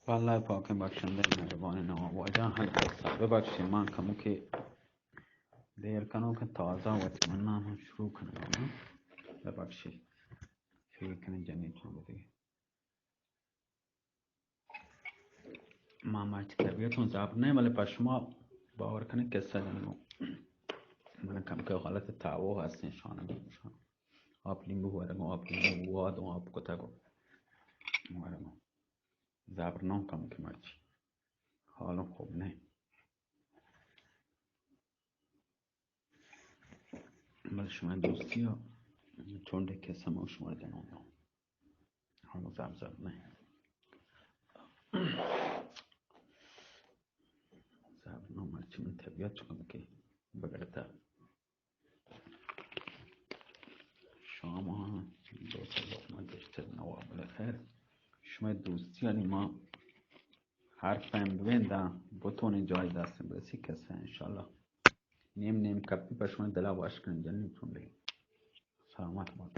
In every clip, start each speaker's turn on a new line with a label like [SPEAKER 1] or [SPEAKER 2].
[SPEAKER 1] والله پاک بخشنده مهربان نواباجان حد ببخشید من کمو که دیر کنم که تازه و اطمینان هم شروع کنم ببخشید فکر کنید جمعی چون بودی من طبیعتون زبر نه ولی پس شما باور کنید قصه دارم من کم که حالت تعو هستین شانه میشم آب لیمبو ورگو آب لیمبو واد و آب کتگو ورگو زبر نام کم که مرچی حالا خوب نه ولی شما دوستی ها چون ده کسه ما شما جنام حالا زب نه زبر نام مرچی من طبیعت چکم که بگرده شما دوست لقمه گشتر نواب بالخیر شما دوستی یعنی ما حرفم ببینده بتونه جای دست برسی کسه انشالله نیم کپی پر شما دلا باش کنید جنی تون بگیم سلامت باد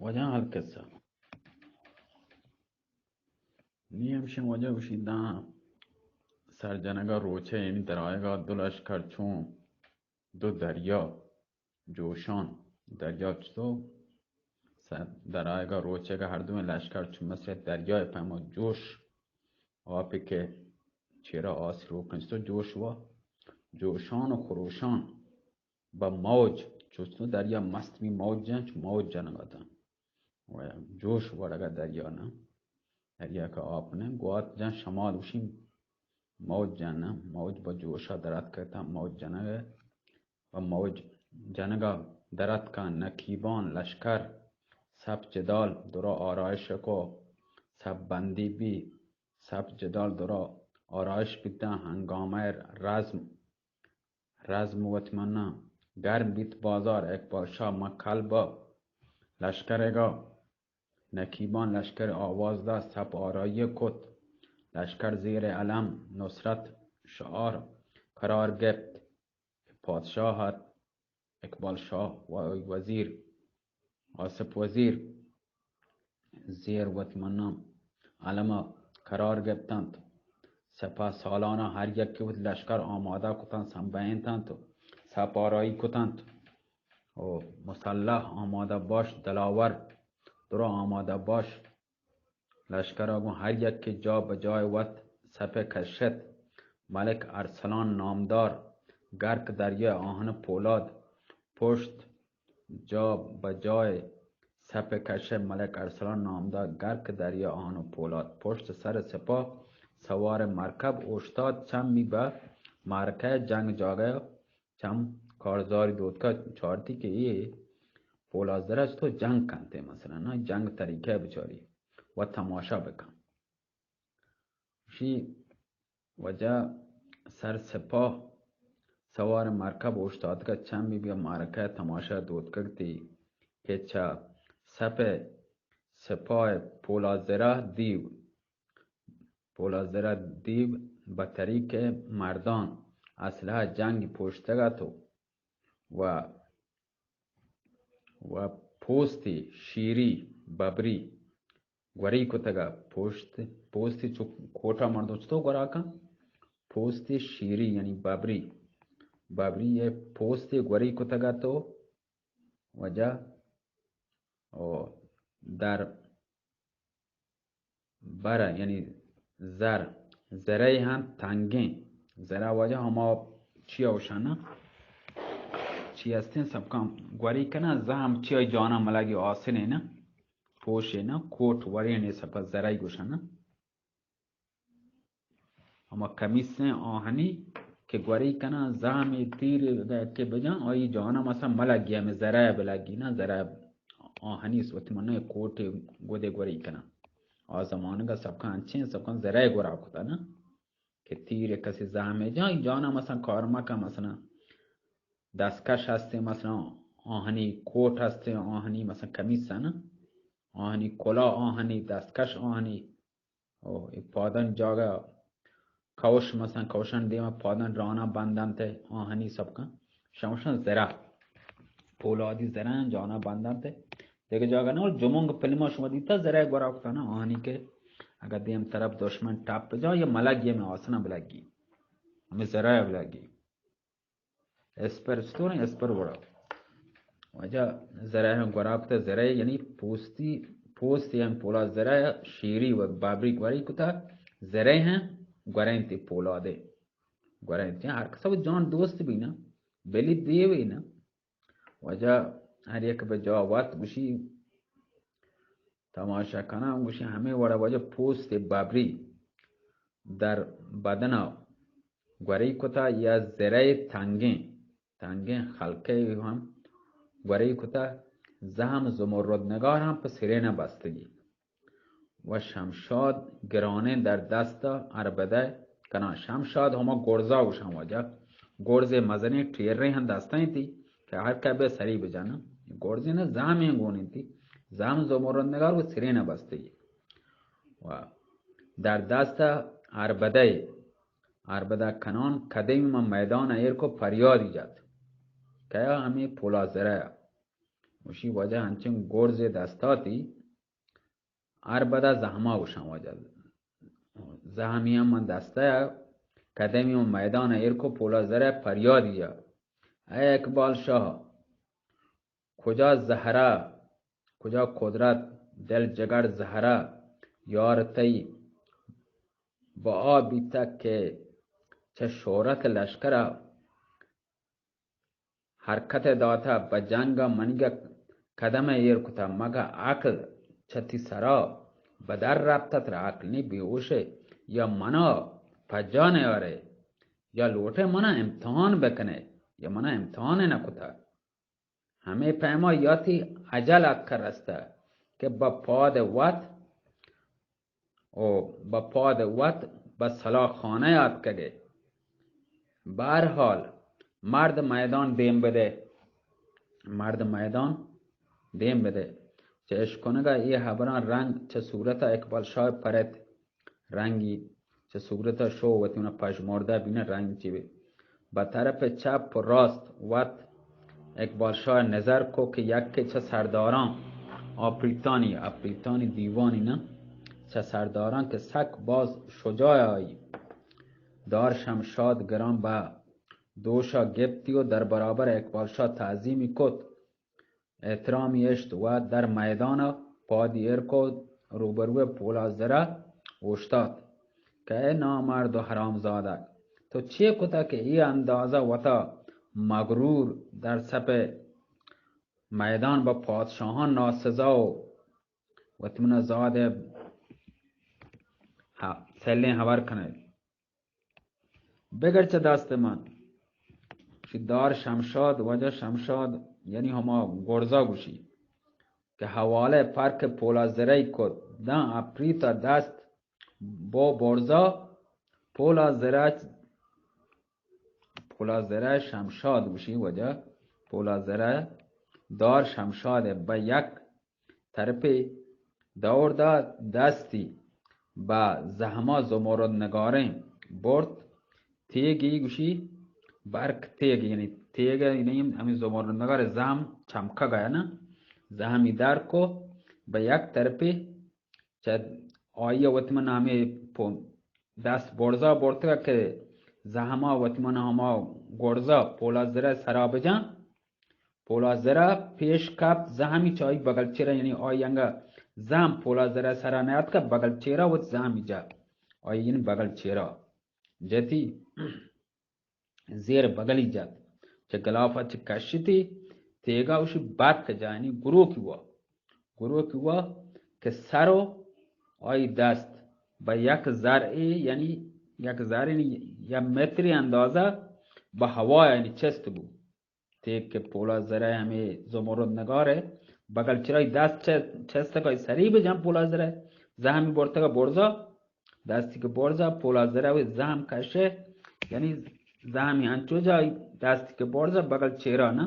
[SPEAKER 1] وجه حل کسه نیم شما وجه بشیده سرجنگا روچه یعنی درایگا دو لشکر چون دو دریا جوشان دریا چطور درایگا روچه که هر دو لشکر چون مثل دریای پیما جوش آبی که چرا آسی رو کنستو جوش و جوشان و خروشان با موج چوستو دریا مست می موج جن چو موج جنگادن و جوش ورگا دریا نه دریا که آب نه گوات جن شمال وشیم موج جن موج با جوشا درد کرتا موج جنگه و موج جنگا درد کن نکیبان لشکر سب جدال درا آرایش کو سب بندی بی سب جدال درا آرایش بیتا هنگامه رزم و اتمنى گرم بیت بازار اقبال شاه مکل با لشکرگا نکیبان لشکر آواز ده سب آرایی کت لشکر زیر علم نصرت شعار قرار گرفت پادشاه اقبال شاه و وزیر آصف وزیر زیر و اتمنى علم قرار گرفتند سپاه سالانه هر یک که بود لشکر آماده کتند سنبینتند سپارایی کتند و مسلح آماده باش دلاور درا آماده باش لشکر آگو هر یک که جا به جای وقت سپه کشد ملک ارسلان نامدار گرک دریا آهن پولاد پشت جا به جای سپه کشد ملک ارسلان نامدار گرک دریا آهن پولاد پشت سر سپاه سوار مرکب اوشتاد چم می به معرکه جنگ جاگه چم کارزاری دودکا چارتی که یه پولازدرش تو جنگ کنته مثلا نه جنگ طریقه بچاری و تماشا بکن شی وجه سر سپاه سوار مرکب اوشتاد که چم می به معرکه تماشا دودکا تی که چه سپاه پولازدره دیو به طریق مردان اسلحه جنگی پشتگتو و پوستی شیری ببری گوری کتگا پوستی چو کوٹا مردو چطور گورا کن پوستی شیری یعنی ببری یه پوستی گوری کتگا تو وجه در بره یعنی زره هم تنگین زره وجه هما چی اوشنه چی هستین سب کام گوری کنه زهم چی جانا ملگی آسنه نه پوشه نه کوٹ وری نه سپا زره گوشنه اما کمیس آهنی که گوری کنه زهم تیر که بجان آئی جانا مثلا ملگی همه زره بلگی نه زره آهنی سوتی منه کوٹ گوده گوری کنه آزمانه کا سب کان چین سب کان زره گورا کتا نه که تیر کسی زهمه جانا مثلا کارما کا مثلا دستکش هسته مثلا آهنی کوٹ هسته آهنی مثلا کمیس نه آهنی کلا آهنی دستکش آهنی او پادن جاگا کوش مثلا کوشن دیما پادن رانا بندن ته آهنی سب کن شمشن زره پولادی زرن جانا بندن ته دیگه جاگه نه جمونگ فیلم شما دیتا زره گورا کتا نه آهنی که اگر دیم طرف دشمن ٹاپ پہ جا یا ملگ یہ میں آسنا بلگی ہمیں زره بلگی اسپر ستوری اسپر گورا وجه زره گورا کتا زره یعنی پوستی هم پولا زره شیری و بابریک وری کتا زره ہیں گورنتی پولا دے گورنتی ہر کسا جان دوست بھی نا بلی دیوی نا وجه هر یک به جا وقت گوشی تماشا کنم گوشی همه وڑا وجه پوست بابری در بدن گوری کتا یا زره تنگین خلقه هم گوری کتا زهم زمرد نگار هم پس سرین بستگی و شمشاد گرانه در دست عربده کنا شمشاد هما گرزا گوشم وجه گرز مزنی ٹیرری هم دستانی تی که هر کبه سری بجانا گرزی نه زهمی گونی تی زهم زمرد نگار و سرین بستگی و در دست عربده کنان کدیم من میدان ایر کو فریاد ایجاد که همی پولا زره وشی وجه هنچین گرز دستاتی عربده زهما وشم وجه زهمی هم من دسته کدیم من میدان ایر کو پولا زره فریاد ایجاد ای اقبال شاه کجا زهره کجا قدرت دل جگر زهره یار تی با آبی تک که چه شهرت لشکر حرکت داتا با جنگ منگ قدم ایر کتا مگا عقل چتی سرا بدر ربطت را عقل نی بیوشه یا منا پجانه آره یا لوٹه منا امتحان بکنه یا منا امتحان نکتا همه پیما یاتی عجل اکر رسته که با پاد وط با صلاح خانه یاد کده بهرحال مرد میدان دیم بده چه اشکنگا ای حبران رنگ چه صورت اقبال شاه پرد رنگی چه صورت شو وطیونا پشمورده بینه رنگ چی بی با طرف چپ و راست وط اقبال شاه نظر کو که یک چه سرداران آپریتانی دیوانی نه چه سرداران که سک باز شجاع آیی دار شمشاد گران با دوشا گپتی و در برابر اقبال شاه تعظیمی کد احترامی اشت و در میدان پادیر کو روبروی پولا زره اوشتاد که ای نامرد و حرام زاده تو چه کتا که ای اندازه وطا مغرور در سپ میدان با پادشاهان ناسزا و وطمن زاده سلین حور کنه بگرچه دست من دار شمشاد وجه شمشاد یعنی هما گرزا گوشی که حواله فرق پولا زره کد دن اپریتا دست با برزا پولا زره شمشاد گوشی وجه پولا زره دار شمشاد با یک طرف دور دستی با زهما زمرد نگاره برد تیگی گوشی برک تیگ یعنی تیگ یعنی همین زمرد نگار زهم چمکا گیا نه زهمی در کو به یک طرفی چه آیه وطمن همه دست برزا برده که زهما وطمن هما گرزا پولا زره سرا بجان پولا زره پیش کپ زهمی چای بغل چرا یعنی آیه انگا زهم پولا زره سرا نیاد که بغل چرا و زهمی جا آیه این بغل چرا جتی زیر بغلی جات چه گلافت چه کشتی تیگا اوشی بات که جانی گروه کی وا که سرو آی دست با یک ذره یعنی یا متری اندازه با هوا یعنی چست بود تیگ که پولا زره همه زمرد نگاره بغل چرای دست چست که سری بجم پولا زره زهمی برده که برزا دستی که برزا پولا زره و زهم کشه یعنی زهمی انچو جای دستی که برزا بغل چرا نه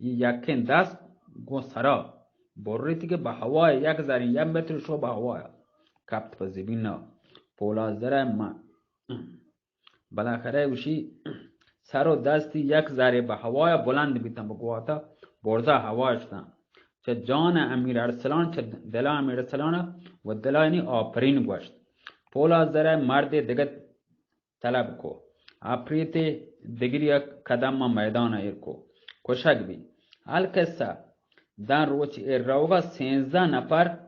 [SPEAKER 1] یکن دست گو سرا بریتی که به هوای یک زرین یک متر شو به هوای کپت په زمین نه پولا زره ما بالاخره وشی سر و دستی یک ذره به هوای بلند بیتن بگواتا برزا هوایشتن چه جان امیر ارسلان چه دل امیر ارسلان و دل یعنی آفرین گوشت. پولا زره مرد دیگه طلب کو. آپریت دیگری قدم میدان ایر کو. کشک بی. حال کسا دن روچ ایر روگا 13 نفر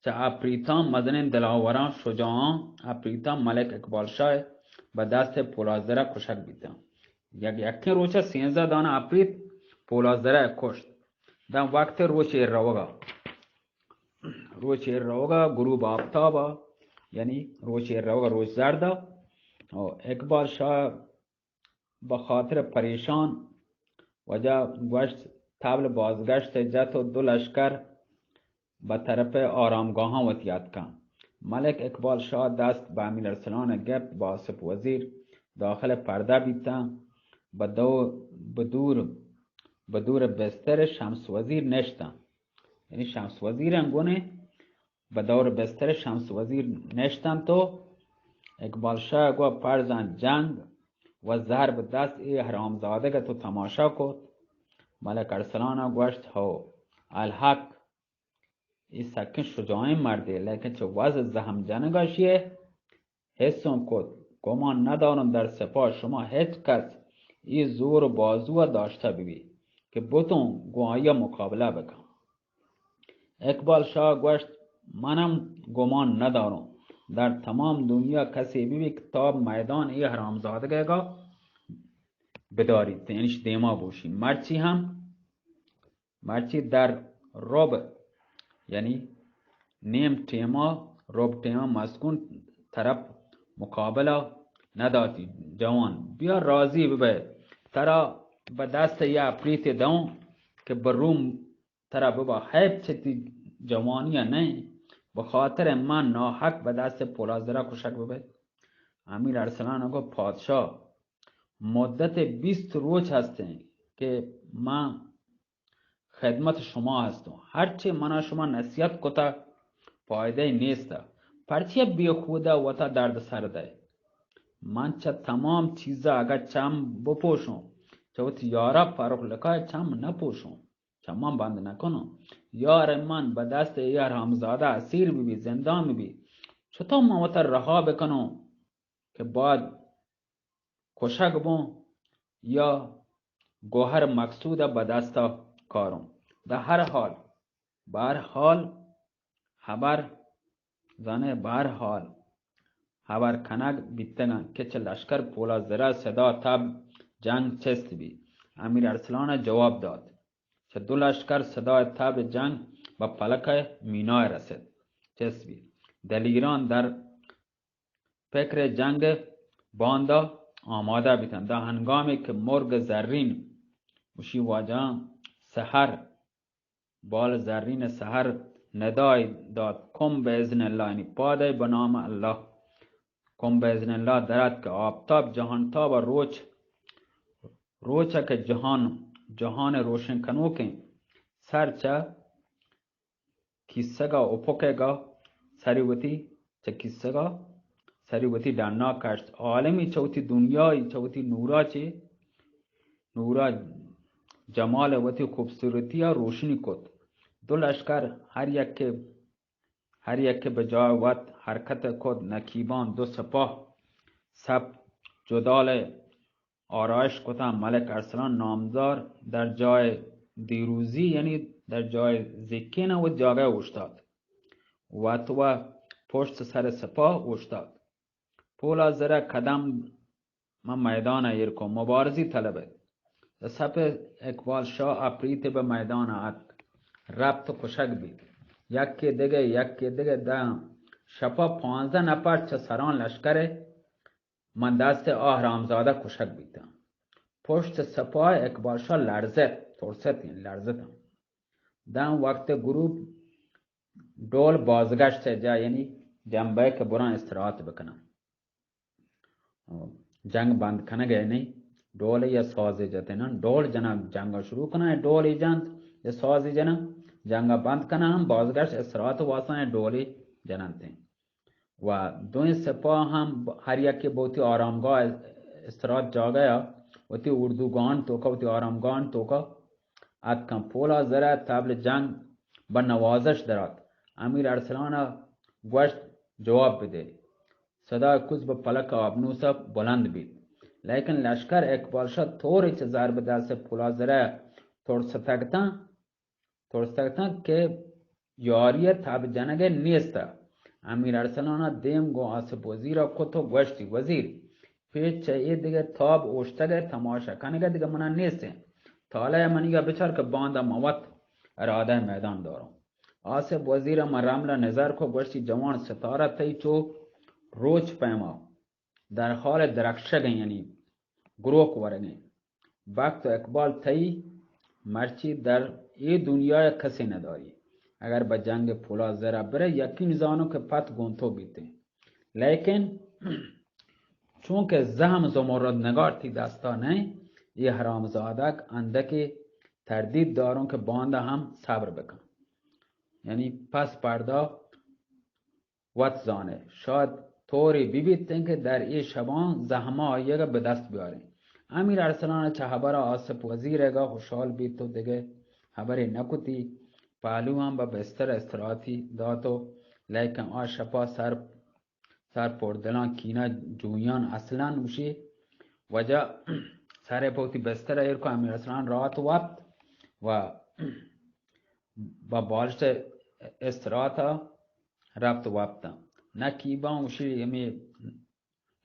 [SPEAKER 1] چه آپریتان مدنین دلاوران شجاعان آپریتان ملک اقبال شاه به دست پولازره کشک بیتن. یکی روچه 13 دانه آپریت پولازره کشت. دن وقت روچ ایر روگا غروب آفتابا یعنی روچ ایر روگا روچ زرده. اقبال شاه به خاطر پریشان وجه گوشت تابل بازگشت جت و 2 لشکر به طرف آرامگاه ها وطیات کن. ملک اقبال شاه دست به امیر ارسلان گرفت با آصف وزیر داخل پرده بیتن به دور بستر شمس وزیر نشتن. یعنی شمس وزیر انگونه به دور بستر شمس وزیر نشتن تو اقبال شاه گو پرزن جنگ و زهر به دست ای حرامزاده که تو تماشا کن. ملک ارسلان گوشت هو الحق ای سکن شجاعی مرده لیکن چه وضع زهم جنگاشیه حسون کد گمان ندارم در سپاه شما هیچ کس ای زور و بازو داشته ببی که بتون گواهی مقابله بکن. اقبال شاه گوشت منم گمان ندارم در تمام دنیا کسی ببی که تا میدان ای حرامزاده گا بدارید یعنیش دیما بوشی مرچی در رب یعنی نیم تیما رب تیما مسکون طرف مقابله نداتی جوان بیا راضی ببه ترا به دست یا پریت دون که بروم ترا ببا حیب چتی جوانی نه به خاطر من ناحق به دست پولازره کشک ببه. امیر ارسلان گفت پادشاه مدت 20 روز هستن که من خدمت شما هستم. هرچی من شما نصیحت کتا فایده نیست پرچه بیخوده و تا درد سرده. من چه تمام چیزا اگر چم بپوشم چه یارا فاروق لکای چم نپوشم چم بند نکنم یار من به دست یار همزاده اسیر بی زندان بی چطور من رها بکنم که بعد کشک بون یا گوهر مقصود به دست کارم. در هر حال بهر حال خبر زنه بهر حال خبر کنگ بیتگن که چه لشکر پولازره صدا تب جنگ چست بی. امیر ارسلان جواب داد چه 2 لشکر صدا تب جنگ با پلک مینای رسید چست بی. دلیران در فکر جنگ باندا آماده بیتن. در هنگامی که مرگ زرین وشی واجان سحر بال زرین سحر ندای داد کم به ازن الله یعنی پاده به نام الله کم به ازن الله درد که آفتاب جهان تاب و روچه که جهان روشن کنو که سرچه کسگا اپوکگا سریوتی چه کسگا سریوتی دانا کشت عالمی چوتی دنیای چوتی نورا چه نورا جمال وتی خوبصورتی روشنی کد. 2 لشکر هر یک به جای وقت حرکت کد. نکیبان 2 سپاه سب جدال آرایش کتن. ملک ارسلان نامدار در جای دیروزی یعنی در جای زکین و جاگه اوشتاد و تو پشت سر سپاه اوشتاد. پولازره قدم من میدان ایر کو مبارزی طلبه. سپ اقبال شاه اپریت به میدان آت ربط کشک بید. یکی دیگه دم شپا 15 نفر چه سران لشکر من دست آهرامزاده کشک بیدم. پشت سپاه اقبال شاه لرزت دم وقت گروب دول بازگشت جا یعنی جنبه که بران استراحت بکنم جنگ بند کنه گئے نہیں ڈول یا سازی جاتے نا ڈول جنا جنگ شروع کنا ہے ڈول جانت یا سازی جنا جنگ بند کنا هم بازگشت استراحت واسطه ڈولی جنانتے ہیں و دوی سپاه هم هر یکی بوتی آرامگاه استراحت جا گیا وتی اردوگان توکا وتی آرامگان توکا اتکن پولا زره تبل جنگ به نوازش درات. امیر ارسلان گوشت جواب بده. صدای کوس به پلک آبنوس بلند بید. لیکن لشکر اقبال شد طوری چه ضرب دست پولا زره ترستگتن که یاری تب جنگ نیست. امیر ارسلان دیم گو آسف وزیر کتو گوشتی وزیر پیچ چه ای دیگه تاب اوشتگه تماشا کنگه دیگه منن نیسته. تاله منیگه بچار که بانده موت اراده میدان دارم. آسف وزیر من رمل نظر کو گوشتی جوان ستاره تی چو روچ پیما در حال درخشگه یعنی گروه ورگه وقت و اقبال تی مرچی در ای دنیای کسی نداری. اگر به جنگ پولا زره بره یقین زانو که پت گونتو بیته. لیکن چون که زهم زمرد نگار تی دستا نه یہ حرامزادک اندکی تردید دارون که بانده هم صبر بکن. یعنی پس پردا وط زانه شاید طوری بیبیتن که در ای شبان زحمه آیگه به دست بیاره. امیر ارسلان چه خبر آسف وزیرگا خوشحال بید تو دیگه خبری نکتی. پهلو هم به بستر استراحتی داتو لیکن شپا سر پردلان کینه جویان اصلا موشی وجه سر پوتی بستر ایر کو امیر ارسلان رات وقت و با بالشت استراحتا رفت وقت نکیبا موشی امی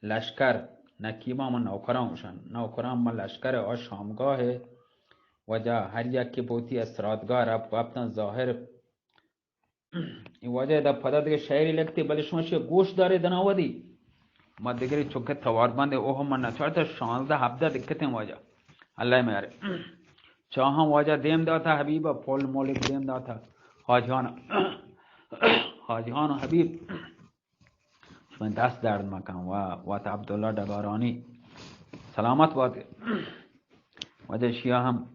[SPEAKER 1] لشکر نکیبا من نوکران موشن نوکران من لشکر شامگاه وجه هر یک که بوتی استرادگاه رفت وقتا ظاهر این وجه دا پدا دیگه شعری لگتی بلی شما چه گوش داره دناو دی ما دیگری چوکه توار بنده اوه من نچارتا 16-17 دکت این وجه اللہ میاره چاهم وجه دیم داتا حبیب پول مولک دیم داتا حاجیان و حبیب شما دست درد مکن و وات عبدالله دگارانی سلامت باد وجه شیعه هم